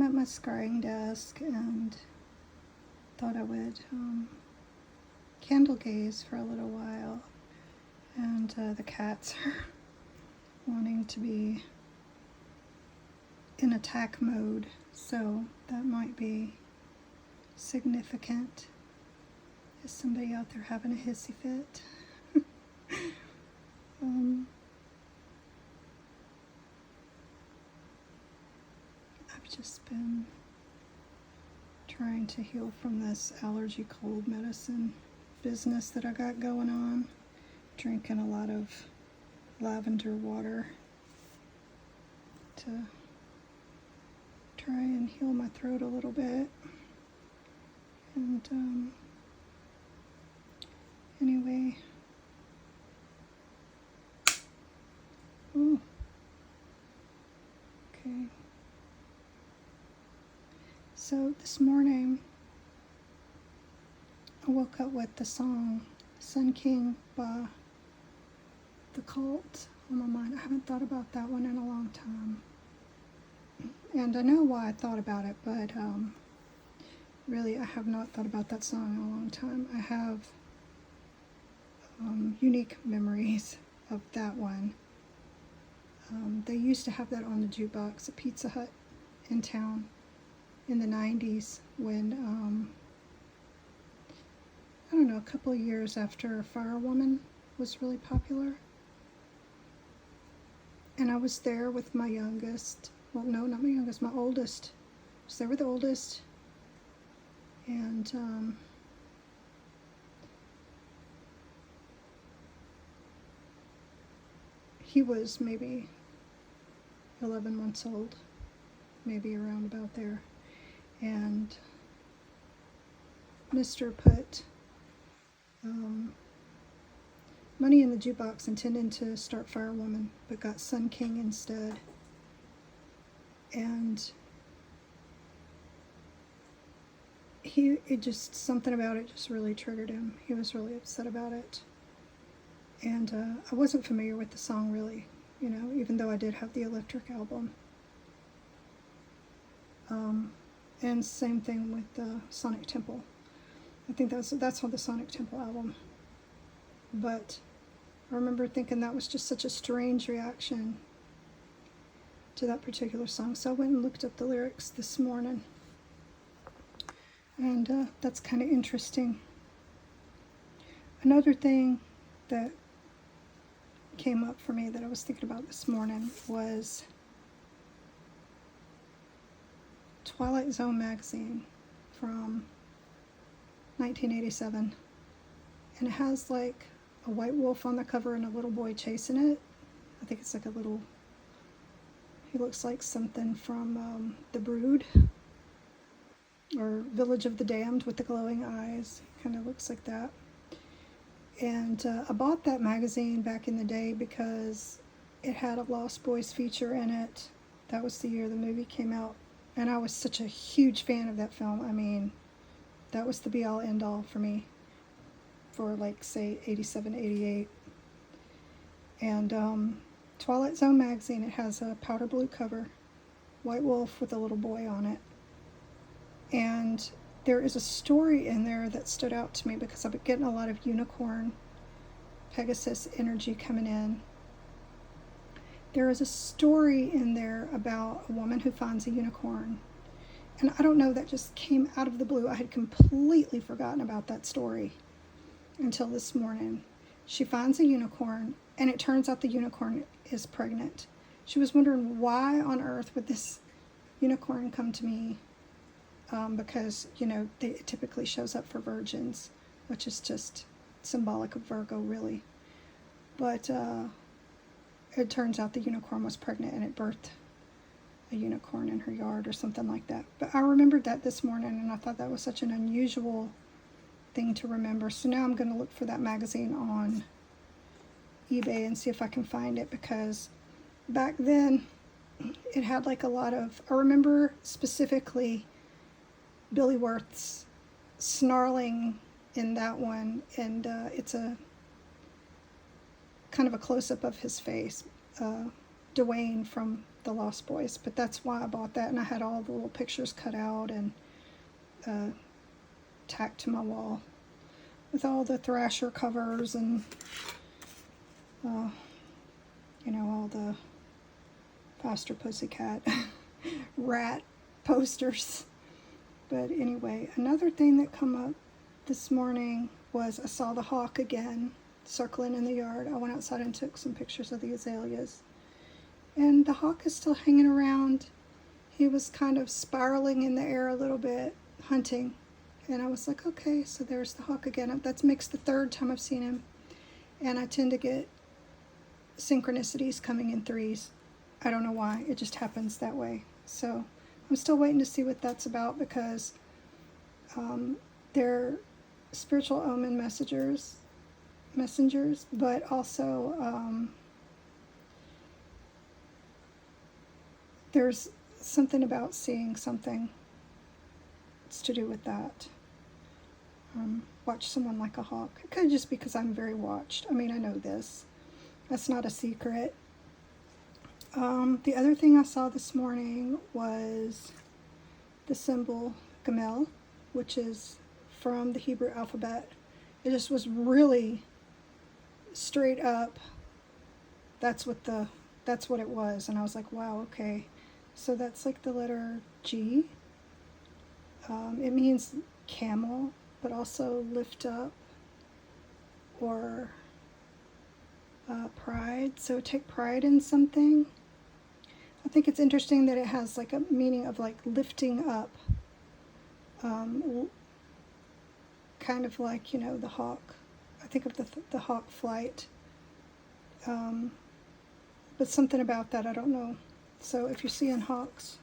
I'm at my scrying desk and thought I would candle gaze for a little while. And the cats are wanting to be in attack mode, so that might be significant. Is somebody out there having a hissy fit? I've just been trying to heal from this allergy cold medicine business that I got going on. Drinking a lot of lavender water to try and heal my throat a little bit. And anyway, ooh, okay. So this morning I woke up with the song Sun King by The Cult on my mind. I haven't thought about that one in a long time. And I know why I thought about it, but really I have not thought about that song in a long time. I have unique memories of that one. They used to have that on the jukebox at Pizza Hut in town in the 90s when, I don't know, a couple of years after Firewoman was really popular. And I was there with my youngest, well, no, not my youngest, my oldest. I was there with the oldest. And he was maybe 11 months old, maybe around about there. And Mr. put money in the jukebox intending to start Firewoman, but got Sun King instead. And something about it just really triggered him. He was really upset about it. And I wasn't familiar with the song really, you know, even though I did have the Electric album. And same thing with Sonic Temple. I think that's on the Sonic Temple album. But I remember thinking that was just such a strange reaction to that particular song. So I went and looked up the lyrics this morning. And that's kind of interesting. Another thing that came up for me that I was thinking about this morning was Twilight Zone magazine from 1987. And it has like a white wolf on the cover and a little boy chasing it. I think it's like a little, he looks like something from The Brood or Village of the Damned with the glowing eyes. Kind of looks like that. And I bought that magazine back in the day because it had a Lost Boys feature in it. That was the year the movie came out. And I was such a huge fan of that film. I mean, that was the be-all, end-all for me for like, say, 87, 88. And Twilight Zone magazine, it has a powder blue cover, white wolf with a little boy on it. And there is a story in there that stood out to me because I've been getting a lot of unicorn, Pegasus energy coming in. There is a story in there about a woman who finds a unicorn. And I don't know, that just came out of the blue. I had completely forgotten about that story until this morning. She finds a unicorn, and it turns out the unicorn is pregnant. She was wondering why on earth would this unicorn come to me? Because, you know, it typically shows up for virgins, which is just symbolic of Virgo, really. But it turns out the unicorn was pregnant and it birthed a unicorn in her yard or something like that. But I remembered that this morning, and I thought that was such an unusual thing to remember. So now I'm going to look for that magazine on eBay and see if I can find it, because back then it had like a lot of, I remember specifically Billy Worth's snarling in that one, and it's a kind of a close-up of his face. Dwayne from the Lost Boys, but that's why I bought that, and I had all the little pictures cut out and tacked to my wall with all the Thrasher covers and you know, all the Faster Pussycat rat posters. But anyway, another thing that come up this morning was I saw the hawk again circling in the yard. I went outside and took some pictures of the azaleas, and the hawk is still hanging around. He was kind of spiraling in the air a little bit, hunting, and I was like, okay, so there's the hawk again. That makes the third time I've seen him, and I tend to get synchronicities coming in threes. I don't know why, it just happens that way. So I'm still waiting to see what that's about, because they're spiritual omen messengers, but also there's something about seeing something. It's to do with that. Watch someone like a hawk. It could just because I'm very watched. I mean, I know this. That's not a secret. The other thing I saw this morning was the symbol Gamel, which is from the Hebrew alphabet. It just was really straight up. That's what it was, and I was like, wow, okay. So that's like the letter G. It means camel, but also lift up, or pride. So take pride in something. I think it's interesting that it has like a meaning of like lifting up, kind of like, you know, the hawk. I think of the hawk flight, but something about that, I don't know. So if you're seeing hawks,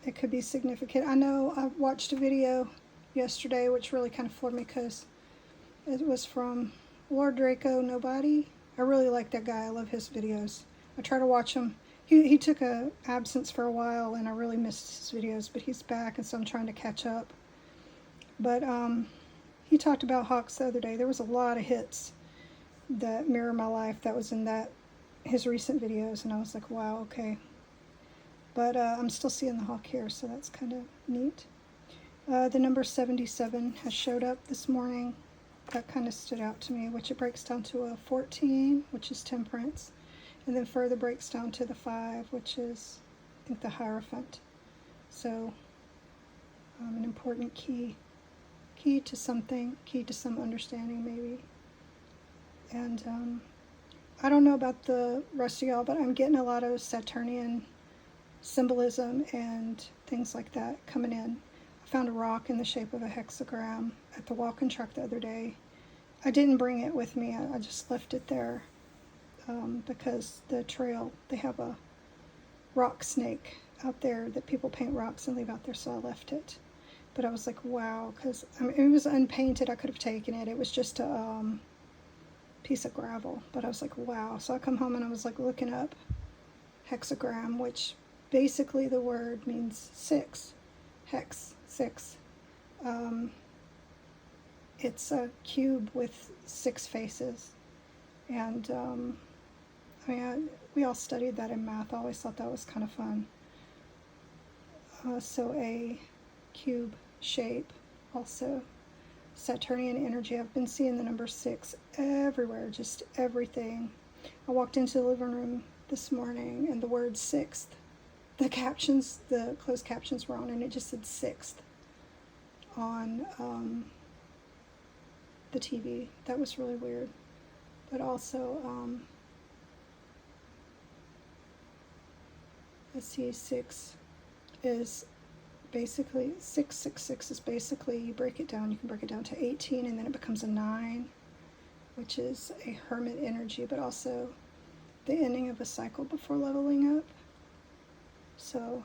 it could be significant. I know I watched a video yesterday which really kind of floored me, because it was from Lord Draco Nobody. I really like that guy. I love his videos. I try to watch him. He took a absence for a while, and I really missed his videos, but he's back, and so I'm trying to catch up. But he talked about hawks the other day. There was a lot of hits that mirror my life that was in his recent videos, and I was like, wow, okay. But I'm still seeing the hawk here, so that's kind of neat. The number 77 has showed up this morning. That kind of stood out to me, which it breaks down to a 14, which is temperance, and then further breaks down to the 5, which is, I think, the Hierophant. So an important key to something, key to some understanding maybe. And I don't know about the rest of y'all, but I'm getting a lot of Saturnian symbolism and things like that coming in. I found a rock in the shape of a hexagram at the walking track the other day. I didn't bring it with me. I just left it there because the trail, they have a rock snake out there that people paint rocks and leave out there, so I left it. But I was like, wow, because I mean, it was unpainted. I could have taken it. It was just a piece of gravel. But I was like, wow. So I come home and I was like looking up hexagram, which basically the word means 6. Hex, 6. It's a cube with 6 faces. And I mean, we all studied that in math. I always thought that was kind of fun. So a cube shape, also Saturnian energy. I've been seeing the number 6 everywhere, just everything. I walked into the living room this morning and the word 6th, the captions, the closed captions were on, and it just said 6th on the TV. That was really weird. But also, let's see, 6 is basically, 666 is basically, you break it down, you can break it down to 18, and then it becomes a 9, which is a hermit energy, but also the ending of a cycle before leveling up. So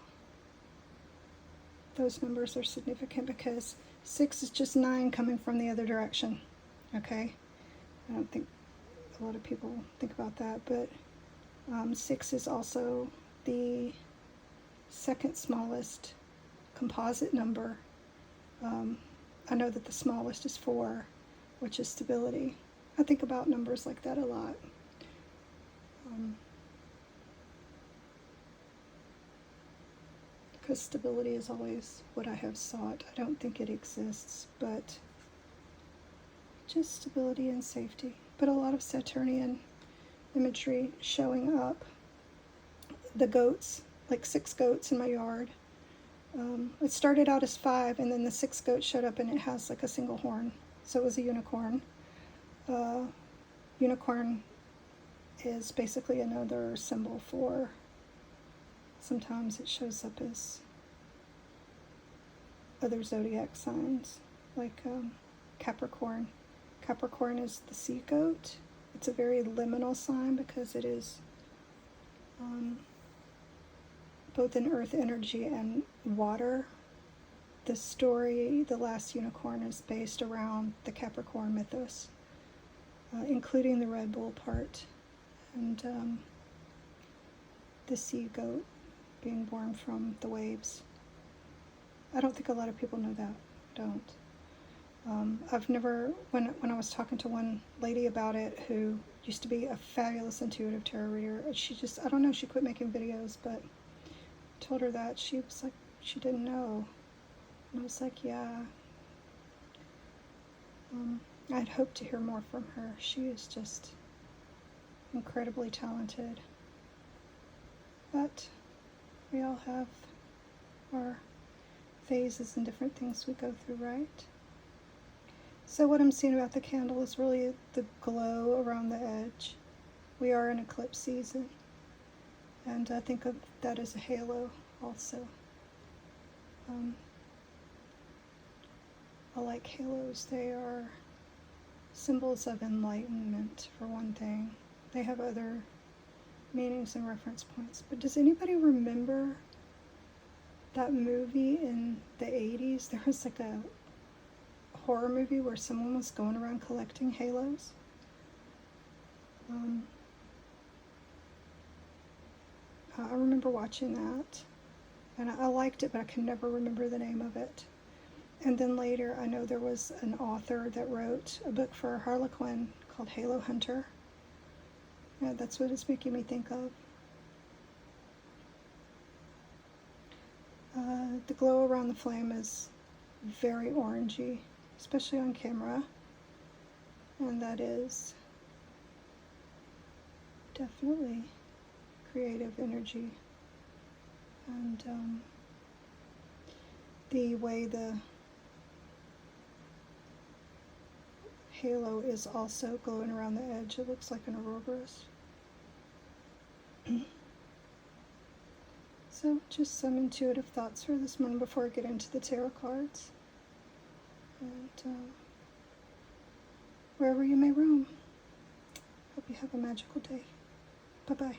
those numbers are significant because 6 is just 9 coming from the other direction. Okay, I don't think a lot of people think about that, but 6 is also the second smallest composite number. I know that the smallest is 4, which is stability. I think about numbers like that a lot. because stability is always what I have sought. I don't think it exists, but just stability and safety. But a lot of Saturnian imagery showing up. The goats, like 6 goats in my yard. It started out as 5, and then the 6th goat showed up, and it has like a single horn. So it was a unicorn. Unicorn is basically another symbol for, sometimes it shows up as other zodiac signs, like Capricorn. Capricorn is the sea goat. It's a very liminal sign because it is both in earth energy and water. The story, The Last Unicorn, is based around the Capricorn mythos, including the Red Bull part, and the sea goat being born from the waves. I don't think a lot of people know that. I don't. I've never, when I was talking to one lady about it who used to be a fabulous intuitive tarot reader, she just, I don't know, she quit making videos, but I told her that. She was like, she didn't know. And I was like, yeah. I'd hoped to hear more from her. She is just incredibly talented. But we all have our phases and different things we go through, right? So what I'm seeing about the candle is really the glow around the edge. We are in eclipse season, and I think of that as a halo also. I like halos. They are symbols of enlightenment, for one thing. They have other meanings and reference points. But does anybody remember that movie in the 80s? There was like a horror movie where someone was going around collecting halos. I remember watching that, and I liked it, but I can never remember the name of it. And then later, I know there was an author that wrote a book for Harlequin called Halo Hunter. Yeah, that's what it's making me think of. The glow around the flame is very orangey, especially on camera, and that is definitely creative energy. And the way the halo is also glowing around the edge, it looks like an Ouroboros. So just some intuitive thoughts for this morning before I get into the tarot cards. And wherever you may roam, hope you have a magical day. Bye-bye.